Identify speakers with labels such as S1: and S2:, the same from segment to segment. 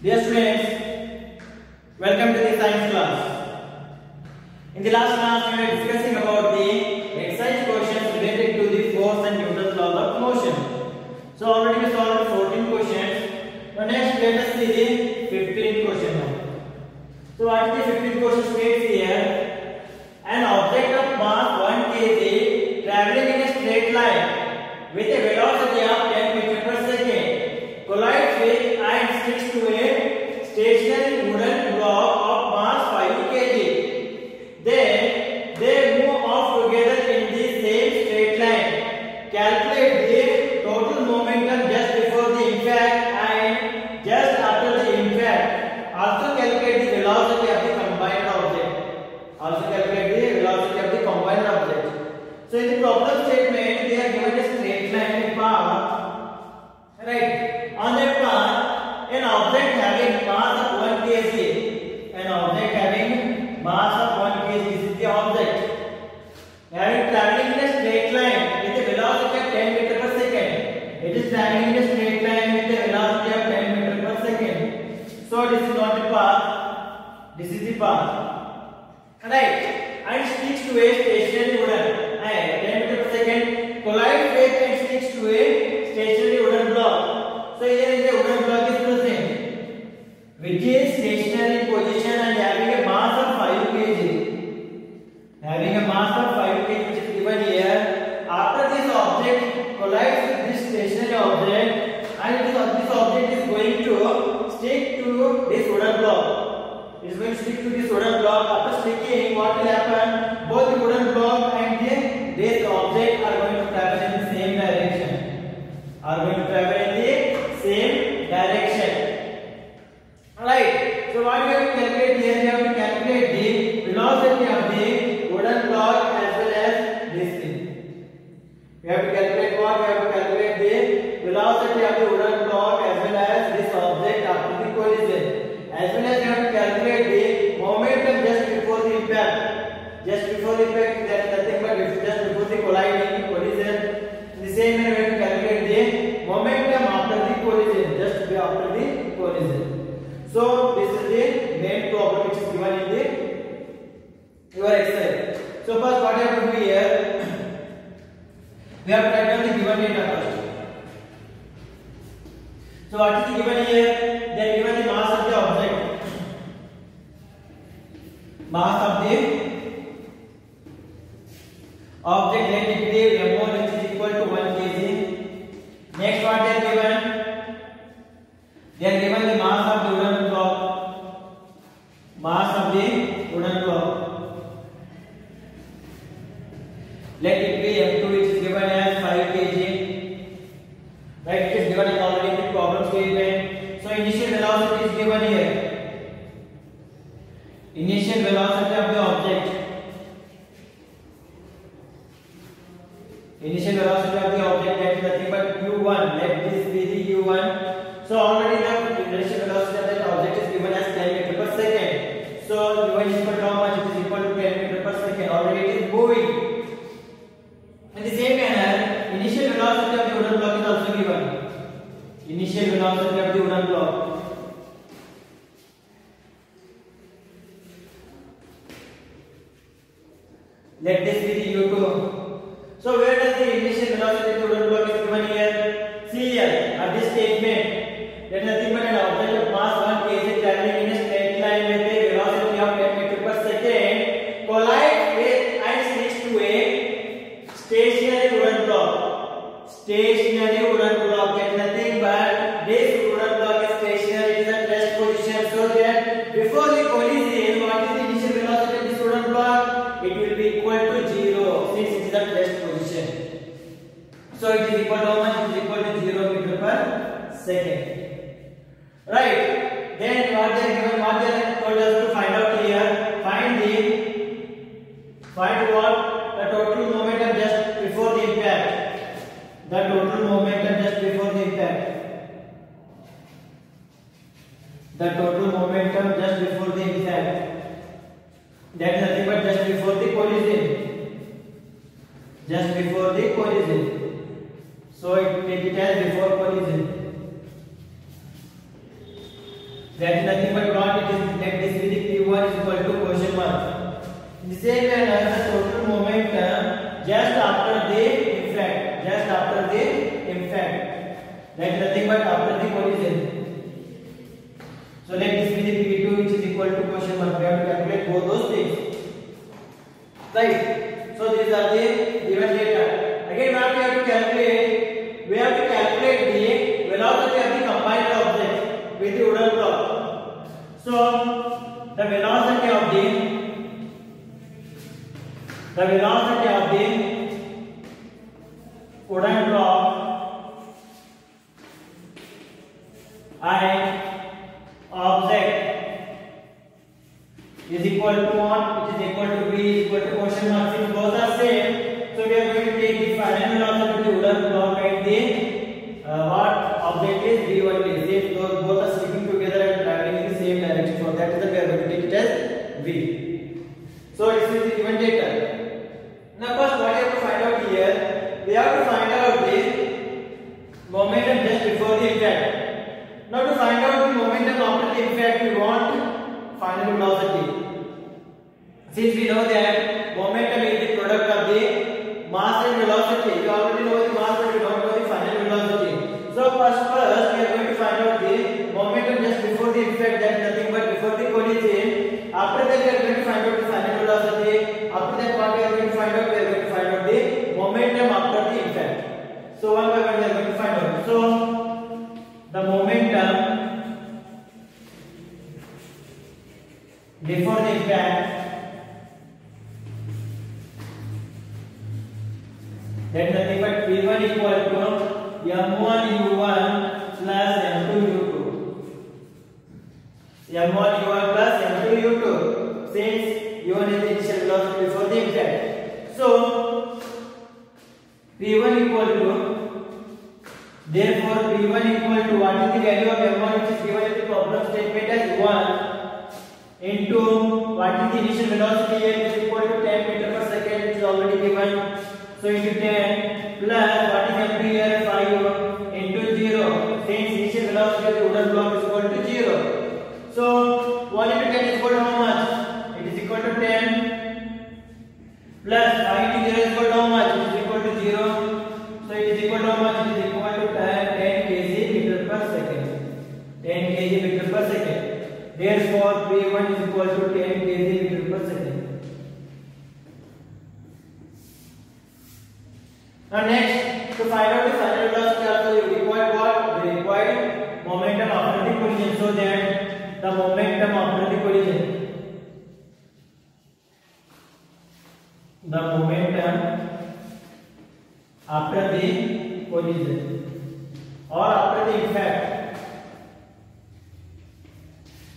S1: Dear students, welcome to the science class. In the last class, we were discussing about the exercise questions related to the force and Newton's law of motion. So already we solved 14 questions. Now next, let us see the 15th question now. So what is the 15th question states here? An object of mass 1 kg traveling in a straight line with a velocity of 10 meters per second collides with and sticks to a stationary wooden block of mass 5 kg. Then they move off together in the same straight line. Calculate the total momentum just before the impact and just after the impact. Also calculate the velocity of the combined object. So in the problem statement, they are given a straight line path. Right. On that path, an object having mass of 1 kg. An object having mass of 1 kg. This is the object. Having traveling in a straight line with a velocity of 10 meters per second. It is traveling in a straight line with a velocity of 10 meters per second. So this is not the path. This is the path. Right. And sticks to a stationary wooden 10 meters per second collides with and sticks to a stationary wooden block. So here is a wooden block is present which is stationary in position and having a mass of 5 kg. Having a mass of 5 kg which is given here. After this object collides with this stationary object and this object is going to stick to this wooden block. It is going to stick to this wooden block. After sticking, what will happen? Both the wooden block and this object are going to travel in the same direction. Alright. So what we have to calculate here? We have to calculate the velocity of the wooden block as well as this thing. We have to calculate what? We have to calculate the velocity of the wooden block as well as this object after the collision. As well as we have to calculate the momentum just before the impact. Just before the impact, there is nothing but just before the colliding collision. In the same way, we have to calculate the momentum after the collision, just after the collision. So this is the main problem which is given in your exercise. So first, what you have to do here? We have to write down the given data first. So what is given here? They are given the mass of the object. Mass of the object, let it be M1 which is equal to 1 kg. Next what they are given? They are given the mass of the wooden block. Mass of the wooden block. Let it be M2 which is given as 5 kg. Right, it is given already in the problem statement. So initial velocity is given here. Initial velocity of the object. Initial velocity of the object, that is nothing but u1. Let this be the u1. So already the initial velocity of that object is given as 10 meters per second. So u1 is equal to how much? It is equal to 10 meters per second. Already it is moving. In the same manner, initial velocity of the wooden block is also given. Initial velocity of the wooden block. Let this be the u2. So where does the initial velocity of the wooden block is given here? See here at this statement. There is nothing but an object of mass 1 kg traveling in a straight line with a velocity of 10 meters per second collides with and sticks to a stationary wooden block. Stationary wooden block. There is nothing but this wooden block is stationary. It is at rest position. So that before the collision, what is the initial velocity of this wooden block? It will be equal to 0 since it is at rest position. So it is equal to how much? It is equal to 0 meter per second. Right. Then what they are given? What they are told us to find out here? Find what? The total momentum just before the impact. The total momentum just before the impact. The total momentum just before the impact. That is nothing but just before the collision. Just before the collision. So take it as before collision. that is nothing but what it is, let this be the P1 is equal to question mark. In the same manner, the total momentum just after the impact, that is nothing but after the collision. So let this be the P2 which is equal to question mark. We have to calculate both those things, right? So these are the given data. Again, what we have to calculate? We have to calculate the velocity of the combined object with the wooden block. So the velocity of the wooden block and object is equal to what? It is equal to b is equal to question mark. Since both are same, so we are going to take the final velocity of the wooden block and the what object is v only. Since both are sticking together and traveling in the same direction, so that is the we are going to take it as v. So this is the given data. Now first what we have to find out here, we have to find out the momentum just before the impact. Now to find out the momentum after the impact, we want final velocity. Since we know that momentum is the product of the mass and velocity, we already know the mass but we don't know the final velocity. So first we are going to find out the momentum just before the impact, that is nothing but before the collision. After that we are going to find out the final velocity. After that what we are going to find out? We are going to find out the momentum after the impact. So one by one we are going to find out. So the momentum before the impact, that is nothing but P1 equal to m1 u1 plus m2 u2. m1 u1 plus m2 u2. Since u1 is the initial velocity before the impact, so P1 equal to, therefore P1 equal to what is the value of m1 which is given in the problem statement as 1 into what is the initial velocity here, which is equal to 10 meter per second, which is already given. So into 10 plus what is m2 here, 5 into 0. Since initial velocity of the wooden block is equal to 0. So 1 into 10 is equal to how much? It is equal to 10 plus 5 into 0 is equal to how much? It is equal to 0. So it is equal to how much? It is equal to 10 kg meter per second. 10 kg meter per second. Therefore P1 is equal to 10 kg meter per second. Now next, to find out the final velocity also we require what? We require momentum after the collision, so that the momentum after the collision, the momentum after the collision or after the impact,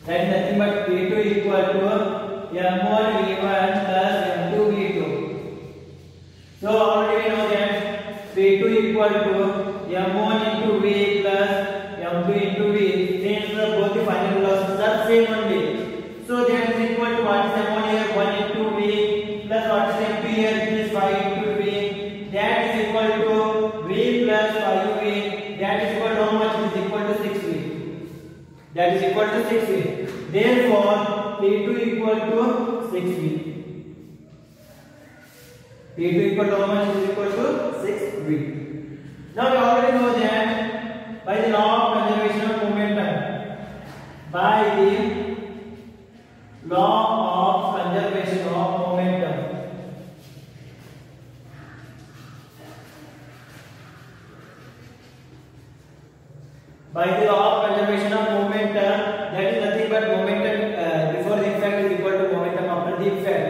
S1: that is nothing but P2 equal to m1 v1 plus m2 v2. So already we know that P2 equal to m1 into v plus m2 into v. Since both the final velocities are same only, so that is equal to what is m1 here, 1 into v plus what is m2 here, which is 5 into v. That is equal to v plus 5v. That is equal to how much? It is equal to 6v. That is equal to 6v. Therefore P2 equal to 6v. P2 equal to how much? It is equal to 6v. Now we already know that by the law of conservation of momentum, by the law of conservation of momentum, by the law of conservation of momentum, that is nothing but momentum before the impact is equal to momentum after the impact.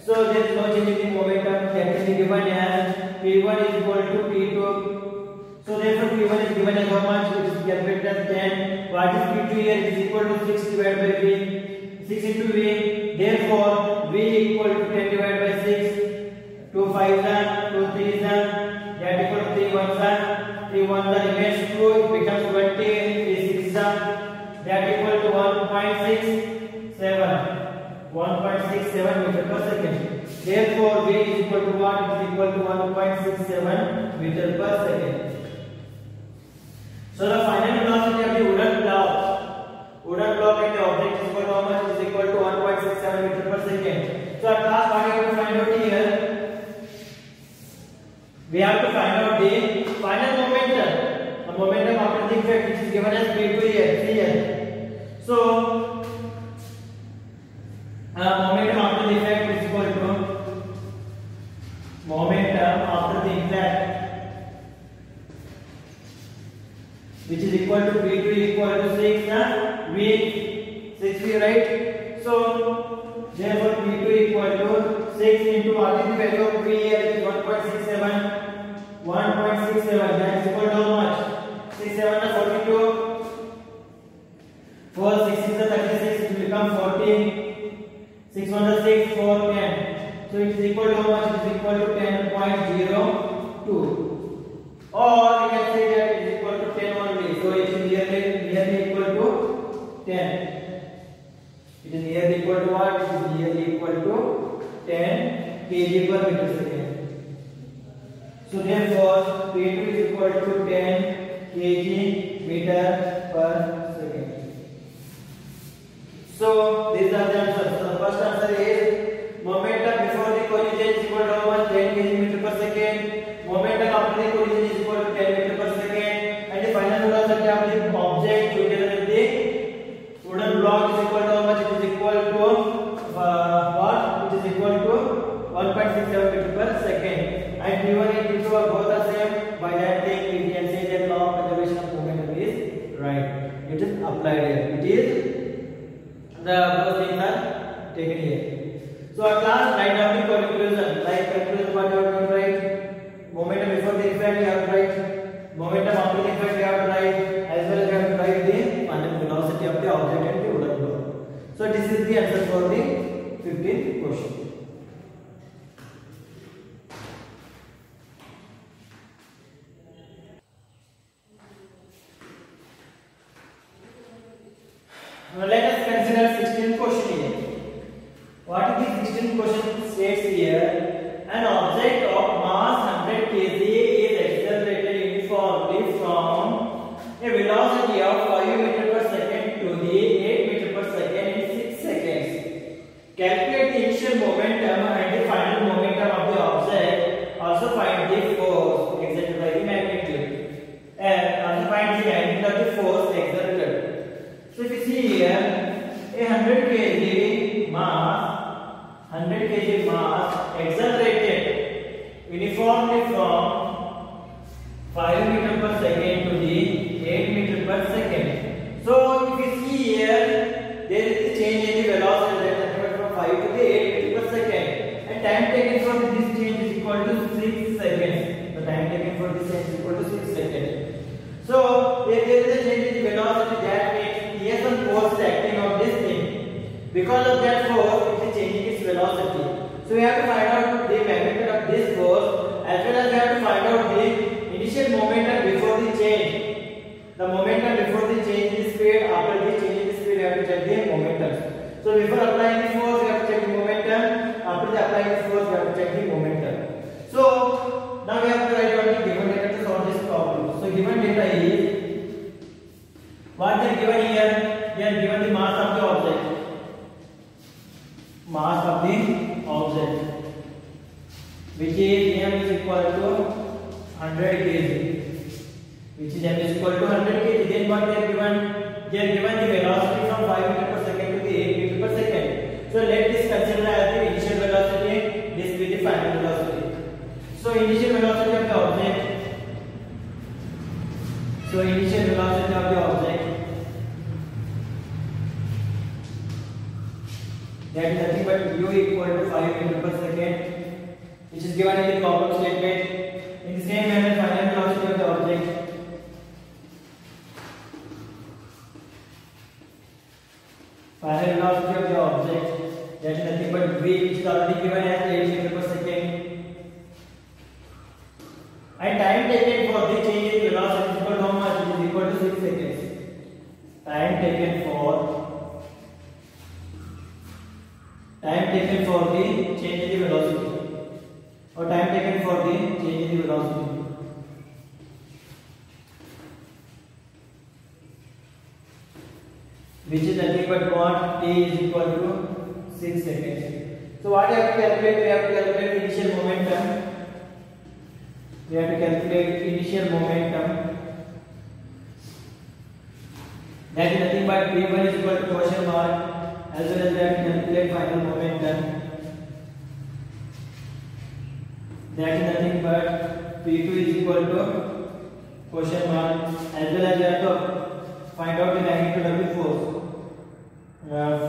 S1: So there is no change in the momentum. That is given as P1 is equal to P2. So therefore P1 is given as how much? It is calculated as 10. What is P2 here? It is equal to 6 divided by V. 6 into V. Therefore V equal to 10 divided by 6. 2 5 are, 2 3 are. That equal to 3 1s are. 3 1s are remains 2. It becomes 20. 3 6 are. That equal to 1.67. 1.67 meter per second. Therefore V is equal to what? It is equal to 1.67 meter per second. So the final velocity of the wooden block So at last what we have to find out here, we have to find out the final momentum, the momentum after the effect, which is given as V2 here, here. So momentum after the effect is equal to momentum after the effect, which is equal to V2 equal to 6 V 6 V, right? So therefore V2 equal to 6 into what is the value of V here, is 1.67, 1.67, that is equal to how much? 6 7 is 42, 4 6 is 36, it will become 40, 6 1 is 6, 4 10, so it is equal to how much? It is equal to 10.02, or we can say that it is equal to 10 only, so it is nearly equal to 10. It is nearly equal to what? It is nearly equal to 10 kg per meter second. So therefore P2 is equal to 10 kg meter per second. So these are the answers. So the first answer is momentum before the collision is equal to how much? 10 kg meter per second. Momentum after the collision is equal to 10 meter per second. And the final velocity of the object together with the wooden block is equal to how much? It is equal to what? It is equal to 1.67 meter per second. And V1 and V2 are both the same. By that thing we can say that law of conservation of momentum is right. It is applied here. It is the both things are taken here. So at last write down the conclusion. Like conclusion, what you have to write? Momentum before the effect you have to write. Momentum after the effect you have to write. As well as you have to write the final velocity of the object and the wooden block. So this is the answer for the 15th question. Now let us consider 16th question here. What is the 16th question states here? An object of mass 100 kg is accelerated uniformly from a velocity of 5 meter per second to the 8 meter per second in 6 seconds. Calculate the initial momentum and the final momentum of the object. Also find the force exerted by the magnitude. And also find the magnitude of the force exerted. So if you see here, a 100 kg mass accelerated uniformly from 5 meter per second to the 8 meter per second. So if you see here, there is a change in the velocity that is from 5 to the 8 meter per second, and time taken for this change is equal to 6 seconds. The time taken for this change is equal to 6 seconds. So if there is a change in the velocity, that means here some force is acting on this thing. Because of that force, it is changing its velocity. So we have to find out the magnitude of this force, as well as we have to find out the initial momentum before the change. The momentum before the change in speed, after the change in speed, we have to check the momentum. So before applying the force, we have to check the momentum. After the applying the force, we have to check the momentum. So now we have to write down the given data to solve this problem. So given data is what they are given here. They are given the mass of the object. Mass of the object, which is m is equal to 100 kg, which is m is equal to 100 kg. Then what they are given? They are given the velocity from 5 meter per second to the 8 meter per second. So let this consider as the initial velocity. This will be the final velocity. So initial velocity of the object. So initial velocity of the object, that is nothing but u equal to 5 meter per second, which is given in the problem statement. In the same manner, final velocity of the object, that is nothing but v, which is already given as 8 meter per second, and time taken for the change in velocity is equal to how much? It is equal to 6 seconds. Time taken for the change in the velocity, or time taken for the change in the velocity, which is nothing but what? T is equal to 6 seconds. So what you have to calculate? We have to calculate initial momentum. We have to calculate initial momentum. That is nothing but P1 is equal to question mark, as well as we have to calculate final momentum. That is nothing but P2 is equal to question mark, as well as we have to find out the magnitude of the force.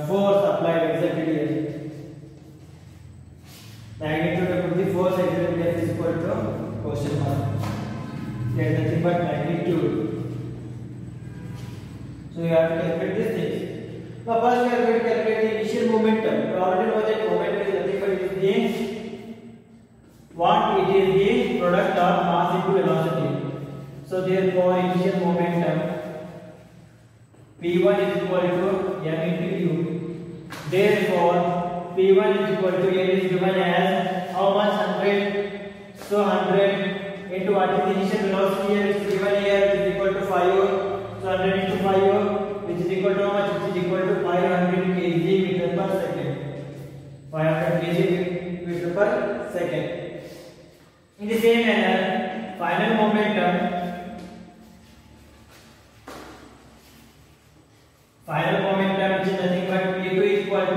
S1: Force applied exerted here. Magnitude of the force exerted here is equal to question mark. That is nothing but magnitude. So you have to calculate these things. Now first we are going to calculate the initial momentum. We already know that momentum is nothing but it is the product of mass into velocity. So therefore initial momentum P1 is equal to m into u. Therefore P1 is equal to m is given as how much? 100. So 100 into what is the initial velocity here is given here is equal to 5. So 100 into 5 which is equal to how much? Which is equal to 500 kg meter per second. 500 kg meter per second. In the same manner, final momentum which is nothing but P2 is equal to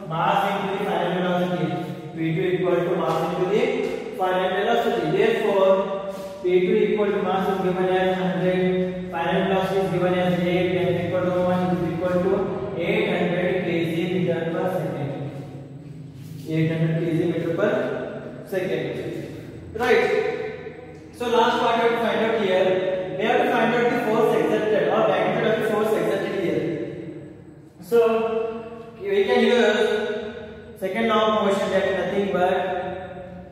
S1: mass into the final velocity. P2 equal to mass into the final velocity. Therefore, P2 equal to mass is given as 100. Final velocity is given as 8. That is equal to 1 is equal to 800 kg meter per second. 800 kg meter per second. Right. So last part we have to find out here. We have to find out the force exerted or magnitude of the force exerted here. So we can use second law of motion, that is nothing but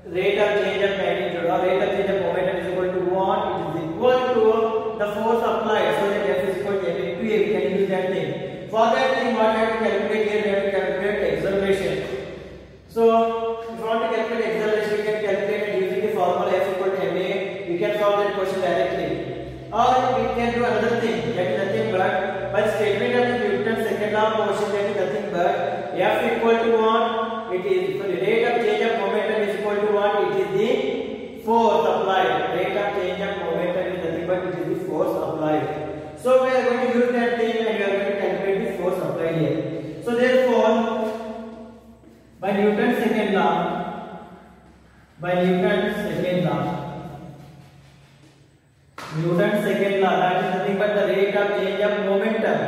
S1: rate of change of magnitude or rate of change of momentum is equal to what? It is equal to the force applied. So that F is equal to m into a. We can use that thing. For that thing, what we have to calculate here? We have to calculate acceleration. So if you want to calculate acceleration, we can calculate it using the formula F equal to ma. We can solve that question directly. Or we can do another thing, that is nothing but by statement of the Newton's second law of motion, that is nothing but F equal to what? It is the rate of change of momentum is equal to what? It is the force applied. Rate of change of momentum is nothing but it is the force applied. So we are going to use that thing and we are going to calculate the force applied here. So therefore, by Newton's second law, that is nothing but the rate of change of momentum.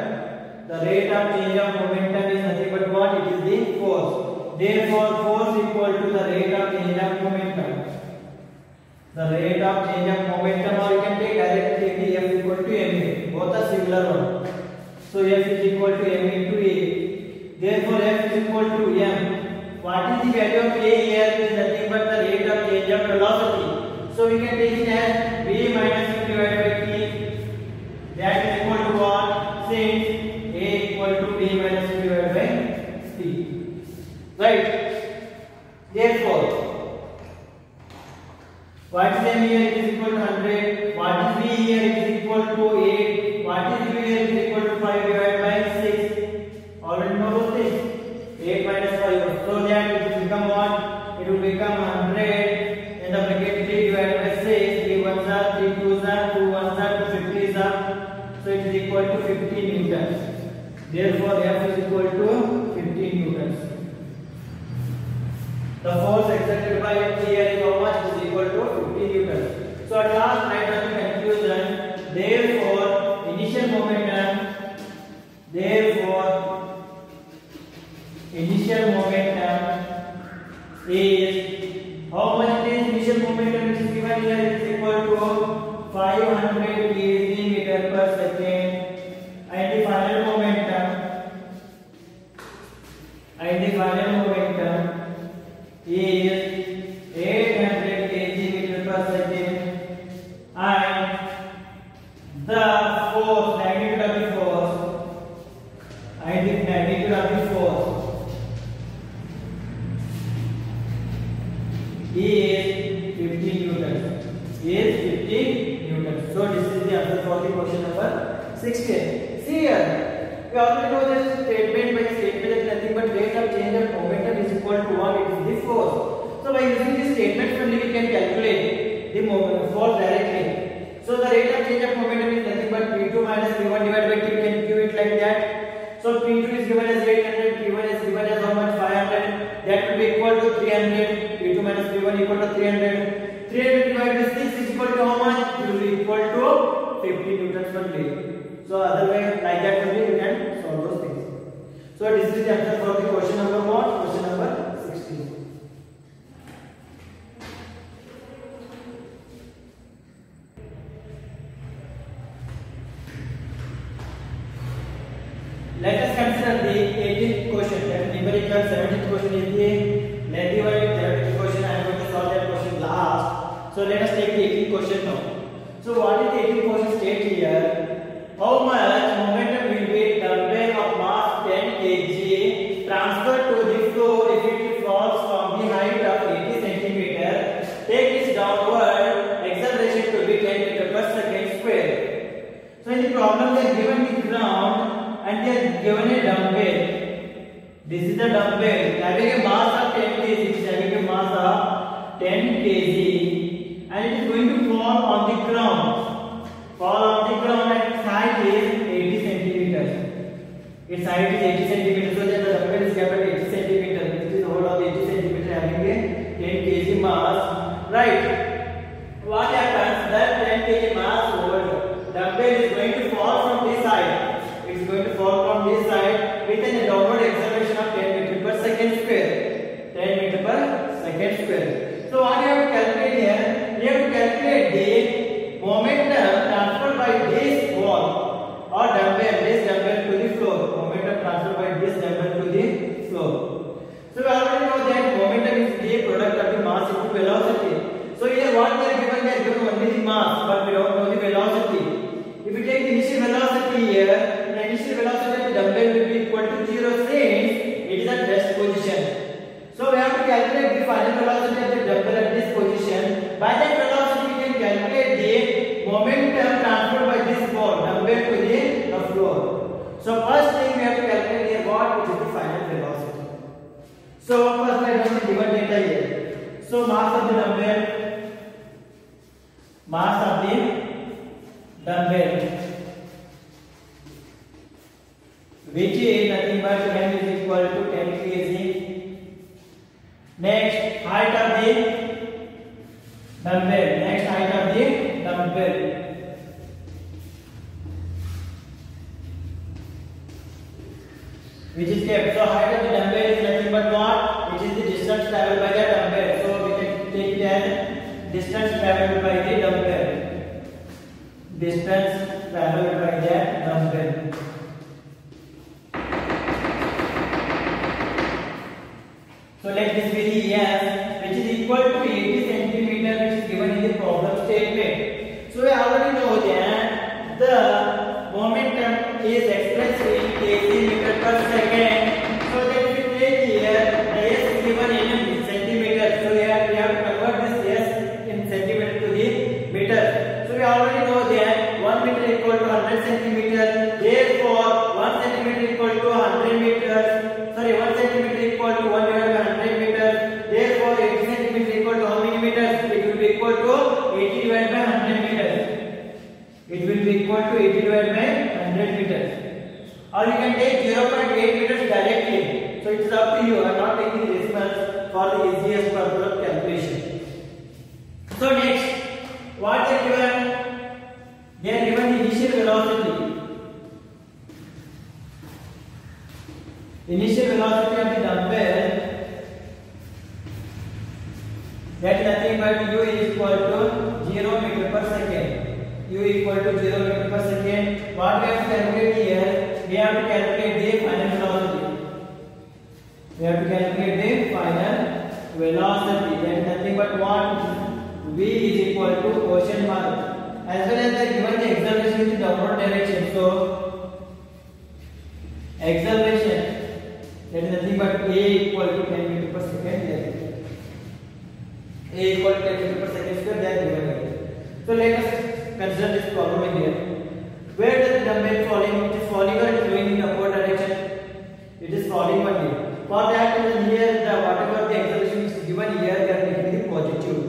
S1: The rate of change of momentum is nothing but what? It is the force. Therefore, force equal to the rate of change of momentum. The rate of change of momentum, or you can take directly the F equal to ma. Both are similar one. So F is equal to m into a. Therefore, F is equal to m. What is the value of a here? It is nothing but the rate of change of velocity. So we can take it as v minus u divided by t. That is equal to what? Since a equal to v minus u divided by t. Right? Therefore, what is m here? It is equal to 100. What is v here? It is equal to 8. What is u here? It is equal to 5 divided by 6. Already know those things. 8 minus 5. So that it will become what? It will become 100. In the bracket 3 divided by 6. 3 ones are 3 twos are 2 ones are 2 50s are. So it is equal to 50 newtons. Therefore, F is equal to 50 newtons. The force exerted by here is how much? Is equal to 50 newtons. So at last, write down the conclusion. Therefore, initial momentum is how much it is? Initial momentum which is given here is equal to 500 kg meter per second, and the final momentum is 800 kg meter per second, and the force, magnitude of the force is 50 newtons. So this is the answer for the question number 16. See here, we already know this statement by statement is nothing but rate of change of momentum is equal equal to 1, it is the force. So by using this statement only we can calculate the force directly. So the rate of change of momentum is nothing but P2 minus P1 divided by T. We can give it like that. So P2 is given as 800, P1 is given as how much? 500. That will be equal to 300. P2 minus P1 equal to 300. 300 divided by 6 is equal to how much? It will be equal to 50 newtons per meter. So other way like that only we can solve those things. So this is the answer for the question number what? Question number 16. Let us consider the 18th question. That numerical 17th question is the lengthy one. 17th question I am going to solve that question last. So let us take the 18th question now. So what is the 18th question state here? How much momentum will be dumbbell of mass 10 kg transferred to the floor if it falls from the height of 80 cm? Take its downward acceleration to be 10 meter per second square. So in the problem they are given the ground and they are given a dumbbell. This is the dumbbell having a mass of 10 kg. It is having a mass of 10 kg and it is going to fall on the ground. Fall on the ground and its height is 80 centimeters. Its height is 80 centimeters, so that the dumbbell is kept at 80 centimeters, which is the whole of 80 centimeters having a 10 kg mass. Right. What happens? That 10 kg mass over dumbbell is going to fall from this side. It is going to fall from this side with a downward acceleration of 10 meter per second square. 10 meter per second square. So what you have to calculate here? You have to calculate the momentum transferred by this wall or dumbbell, this dumbbell to the floor. Momentum transferred by this dumbbell to the floor. So we already know that momentum is the product of the mass into velocity. So here what they are given? They are given only the mass, but we don't know the velocity. If we take the initial velocity here, the initial velocity of the dumbbell will be equal to 0 since it is at rest position. So we have to calculate the final velocity of the dumbbell at this position. By that velocity we can calculate the momentum transferred by this ball dumbbell to the floor. So first thing we have to calculate here what which is the final velocity. So first I have the given data here. So mass of the dumbbell, which is nothing but m is equal to 10 kg. Next height of the dumbbell. Next height of the dumbbell. Which is kept. So height of the dumbbell is nothing but what? Which is the distance traveled by the dumbbell. So we can take it as distance traveled by the dumbbell. Distance traveled by the dumbbell. So let this be the S, which is equal to 80 centimeter, which is given in the problem statement. So we already know that the momentum is expressed in kg meter per second. So that if we take here, the S is given in centimeter. So we have to convert this S in centimeter to the meter. So we already know that 1 meter equal to 100 centimeter. Therefore, 1 centimeter equal to 100 meters. Sorry, 1 centimeter equal to 1 divided by 100 meters. Therefore, 80 centimeter equal to how many meters? It will be equal to 80 divided by 100 meters. It will be equal to 80 divided by 100 meters. Or you can take 0.8 meters directly. So it is up to you. I am not taking the decimals for the easiest purpose of calculation. So next, what they are given? They are given the initial velocity. Initial velocity of the dumbbell, that is nothing but u is equal to 0 meter per second. U equal to 0 meter per second. What we have to calculate here? We have to calculate the final velocity. We have to calculate the final velocity. That is nothing but what? V is equal to question mark. As well as they given the acceleration in the downward direction. So acceleration, that is nothing but a equal to 10 meter per second here. A equal to 10 meter per second square, that is given. So let us consider this problem here. Where does the dumbbell falling? It is falling or it is going in upward direction? It is falling only. For that reason here the whatever the acceleration is given here they are taking the positive.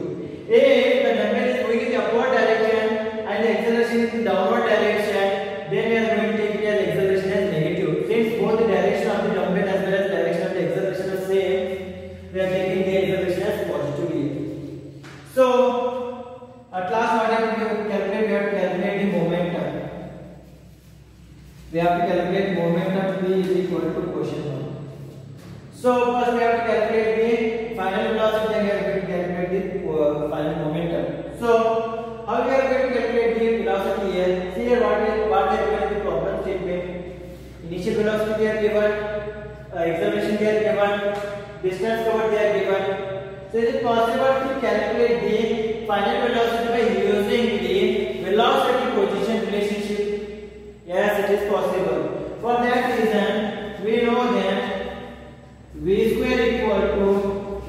S1: If the dumbbell is going in the upward direction and the acceleration is in the downward direction, then we are going to take it as acceleration as negative. Since both the direction of the dumbbell as well as direction of the acceleration is same, we are taking the acceleration as positive here. So at last what we have to calculate? We have to calculate the momentum. We have to calculate momentum V is equal to quotient 1. So first we have to calculate the final velocity, then we are going to calculate the final momentum. So how we are going to calculate the velocity here? See here what they are given the problem statement. Initial velocity they are given, acceleration they are given, distance covered they are given. So is it possible to calculate the final velocity by using the velocity position relationship? Yes, it is possible. For that reason, we know that V square equal to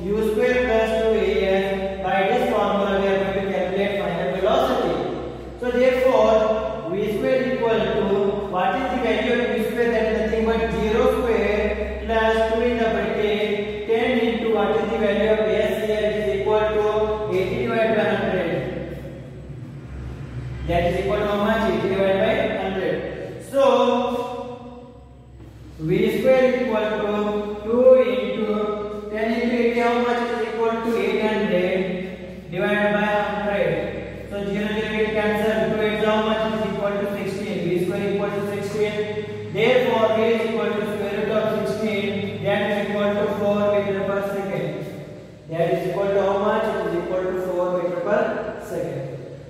S1: U square plus 2AS. By this formula, we are going to calculate final velocity. So therefore, V square equal to what is the value of V square? That is nothing but 0 square plus 2 in the bracket 10 into what is the value of AS here? It is equal to 80 divided by 100. That is equal to how much? 80 divided by 100. So V square equal to 2 into 10 into 80, how much is equal to 800 divided by 100. So 0 get cancelled. 2 8 how much is equal to 16. V square equal to 16. Therefore V is equal to square root of 16. That is equal to 4 meter per second. That is equal to how much? It is equal to 4 meter per second.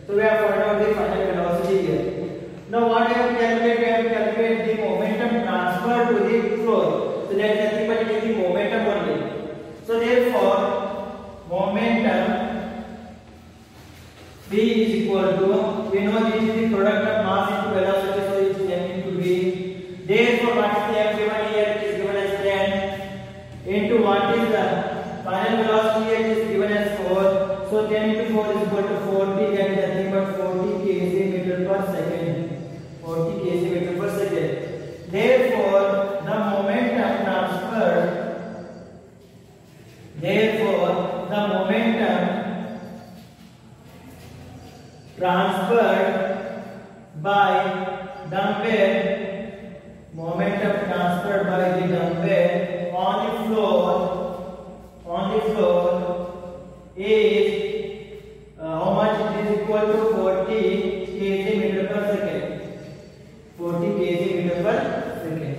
S1: So we have found out the final velocity here. Now what we have to calculate? We have to calculate the momentum transfer to the floor. So that is nothing but it is the momentum only. So therefore momentum V is equal to, we know this is the product of mass into velocity, so it is m into V. Therefore what is the m given here? It is given as 10 into what is the final velocity here? It is given as 4. So 10 into 4 is equal to 40, that is nothing but 40 kg meter per second. 40 kg meter per second. Therefore, the momentum transferred by dumbbell, on the floor is how much? It is equal to 40 kg meter per second. 40 kg meter per second.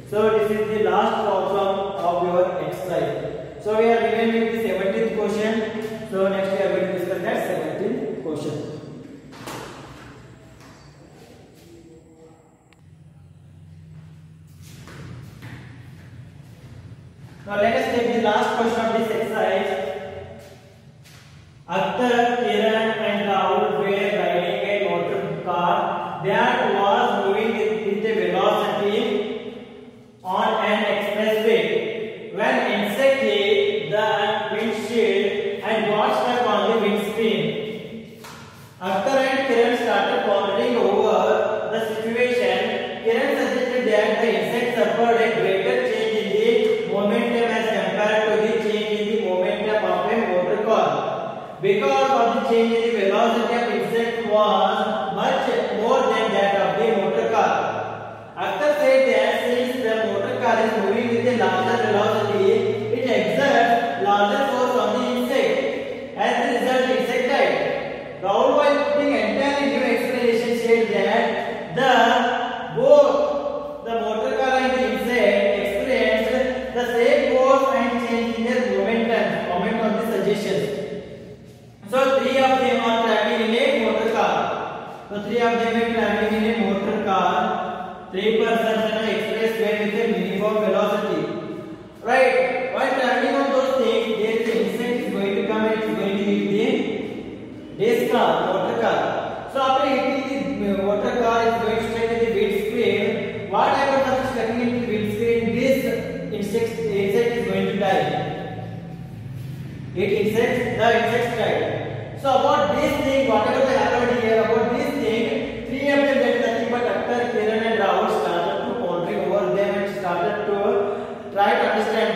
S1: So this is the last problem of your exercise. So we are given with the 17th question. So next we are going to discuss that 17th question. Now let us take the last question of this exercise. Akhtar, Kiran and Rahul were riding a motor car that was moving with a velocity on an expressway. When insect hit the windshield and got stuck on the windscreen. Akhtar and Kiran started pondering over the situation. Kiran suggested that the insect suffered a greater change in the momentum as compared to the change in the momentum of a motor car. Because of the change in the velocity of insect was much more than that of the motor car. Akhtar said that since the motor car is moving with a larger velocity, it exerts larger force on the insect. As a result, the insect died. Rahul, while putting entirely new explanation, said that both the motor car and the insect experienced the same force and change in their momentum. Comment on the suggestions. So three of them are traveling in a motor car. So three of them are traveling in a motor car. 3 persons on an expressway with a minimum velocity. Right? While traveling on those things, there is an insect is going to come and it is going to hit this car, motor car. So after hitting the motor car, it is going to strike the windscreen. What happens after striking into the windscreen? This insect is going to die. The insects died. So about this thing, whatever happened here, about this thing, three of them, that is nothing but Akhtar, Kiran and Rahul started to pondering over them and started to try to understand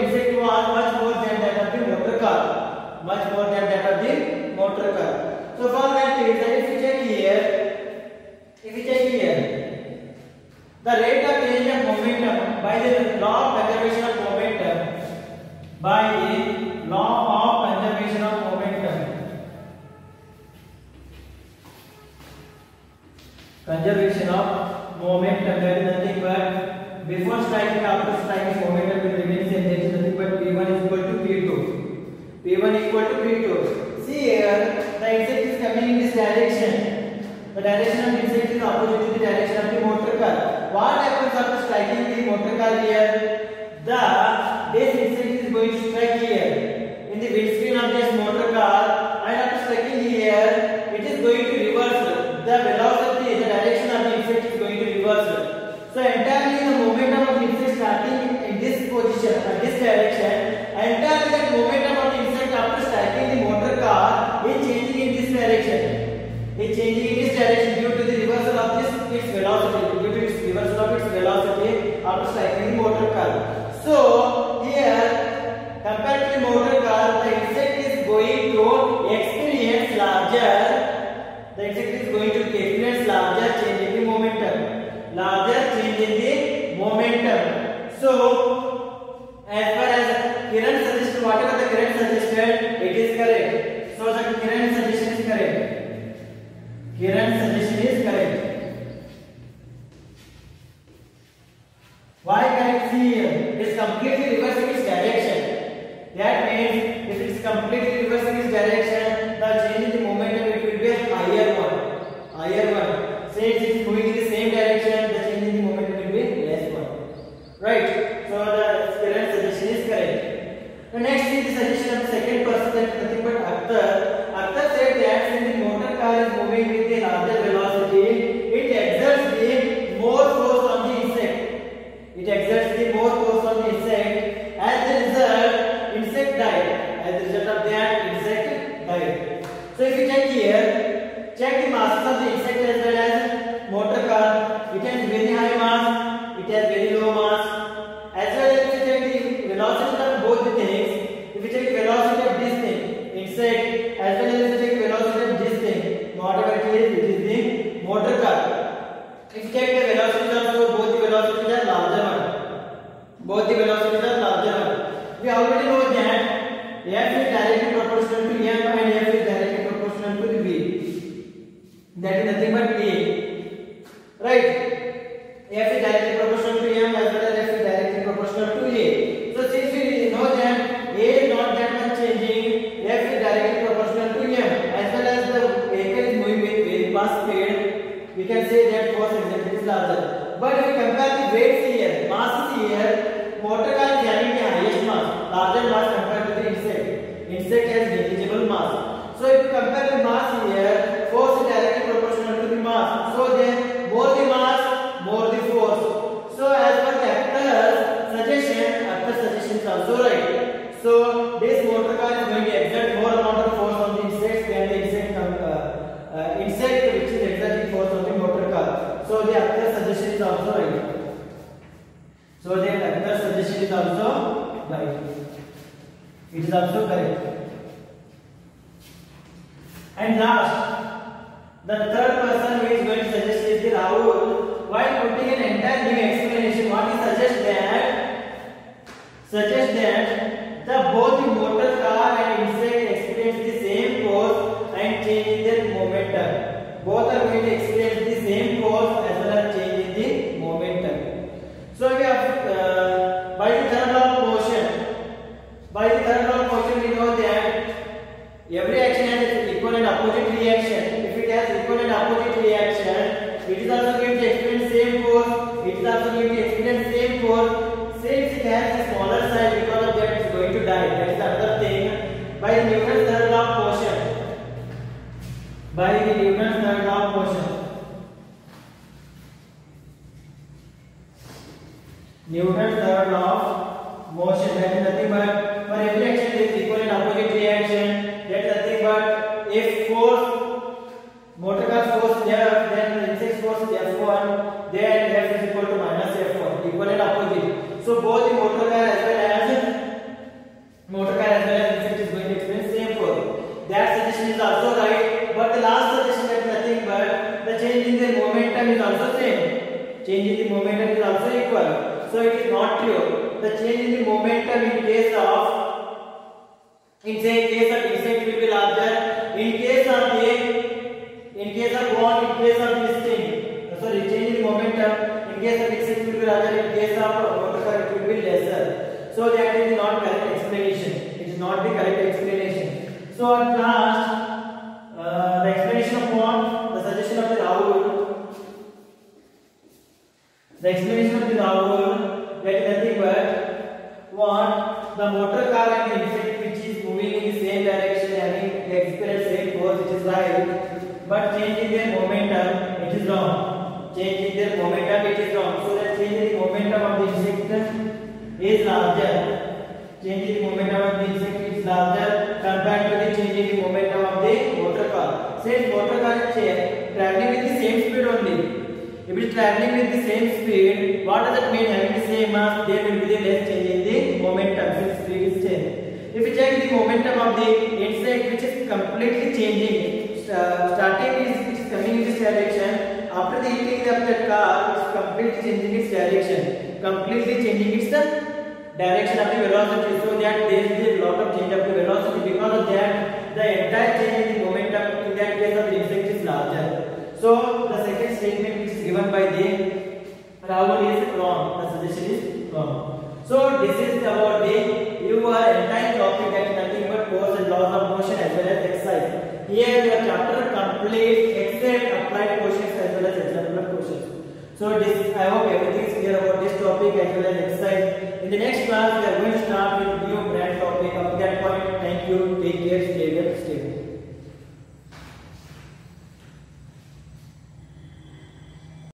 S1: insect was much more than that of the motor car. Much more than that of the motor car. So for that reason, if you check here, the rate of change of momentum by the law of conservation of momentum, by the law of conservation of momentum, conservation of momentum, that is nothing but before striking, after striking, momentum will remain same. That is nothing but P1 is equal to P2. P1 equal to P2. See here, the insect is coming in this direction. The direction of the insect is opposite to the direction of the motor car. What happens after striking the motor car here? This insect is going to strike here in the windscreen of this motor car, and after striking here, it is going to reverse the velocity. The direction of the insect is going to reverse. So entirely the momentum of the insect starting in this position, this direction, entirely the momentum of the insect after striking the motor car is changing in this direction. Is changing in this direction due to the reversal of its velocity, due to its reversal of its velocity after striking the motor car. So here, compared to the motor car, the insect is going to experience larger. The insect is going to experience larger change in the momentum. Larger change in the momentum. So, as far as Kiran suggested, whatever the Kiran suggested, it is correct. So the Kiran suggestion is correct. Kiran suggestion is correct. Why correct? See here, it is completely reversing its direction. That means if it is completely reversing its direction, the change in the momentum it will be a higher one. Higher one. Since it is moving in the same direction, the change in the momentum will be less one. Right? So the Kiran suggestion is correct. The next is the suggestion of the second person, that is nothing but Akhtar. Akhtar said that since the motor car is moving with the larger velocity, it exerts the more force on the insect. It exerts the more force on the insect. As a result, insect died. As a result of that, insect died. So if you check here, check the masses of the insect as well as motor car. It has very high mass, it has very low mass. As well as if you check the velocity of both the things, if you check the velocity of this thing, insect, as well as if you check the velocity of this thing, whatever it is the motor car. If you check the velocity also, both the velocities are larger one. Both the velocities are larger one. We already know that F is directly proportional to M and F is directly proportional to the V. That is nothing but A. Right? F is directly proportional to M as well as F is directly proportional to A. So since we know that A is not that much changing, F is directly proportional to M. As well as the vehicle is moving with very fast speed, we can say that force exerted is larger. But if we compare the weights here, masses here, motor car is having the highest mass, larger mass compared to the insect. Insect has negligible mass. So if you compare the mass here, force is directly proportional to the mass. So then more the mass, more the force. So as per the Akhtar's suggestion is also right. So this motor car is going to exert more amount of force on the insect than the insect which is exerting force on the motor car. So the Akhtar's suggestion is also right. So the Akhtar's suggestion is also right. It is also correct. And last, the third person who is going to suggest is the Rahul. While putting an entire new explanation, what he suggests that both the motor car and insect experience the same force and change in their momentum. Both are going to experience the same force as well as change in the momentum. So we have by the third law of motion, we know that every action has equal and opposite reaction. If it has equal and opposite reaction, it is also going to experience same force. It is also going to experience same force. Since it has a smaller size, because of that it is going to die. That is another thing. By Newton's third law of motion. Newton's third law of motion, that is nothing but for every action there is equal and opposite reaction. That is nothing but if force, motor car force there, then the insect force F1, then F is equal to minus F1, equal and opposite. So both the motor car as well as it is not true. The change in the momentum in case of insect will be larger. In case of this thing, sorry, change in the momentum in case of insect will be larger. In case of motor car it will be lesser. So that is not correct explanation. It is not the correct explanation. So at last, the explanation of what? The suggestion of the Rahul. The explanation of the Rahul, that is nothing but what? The motor car and the insect which is moving in the same direction, having the experience same force, which is right, but changing their momentum, it is wrong. Changing their momentum, it is wrong. So that changing the momentum of the insect is larger. Changing the momentum of the insect is larger compared to the changing the momentum of the motor car. Since motor car is traveling with the same speed only. If it is traveling with the same speed, what does it mean? Having the same mass, there will be the less change in the momentum since speed is changed. If you check the momentum of the insect, which is completely changing, starting is which is coming in this direction, after the hitting of the car, it is completely changing its direction, completely changing its direction of the velocity, so that there is a lot of change of the velocity. Because of that, the entire change in the momentum in that case of the insect is larger. So the second statement which is given by the Rahul is wrong. The suggestion is wrong. So this is about the your entire topic, that is nothing but force and laws of motion as well as exercise. Here your chapter complete except applied questions as well as example questions. So this, I hope everything is clear about this topic as well as exercise. In the next class we are going to start with new brand topic. Up to that point, thank you, take care, stay well, stay well.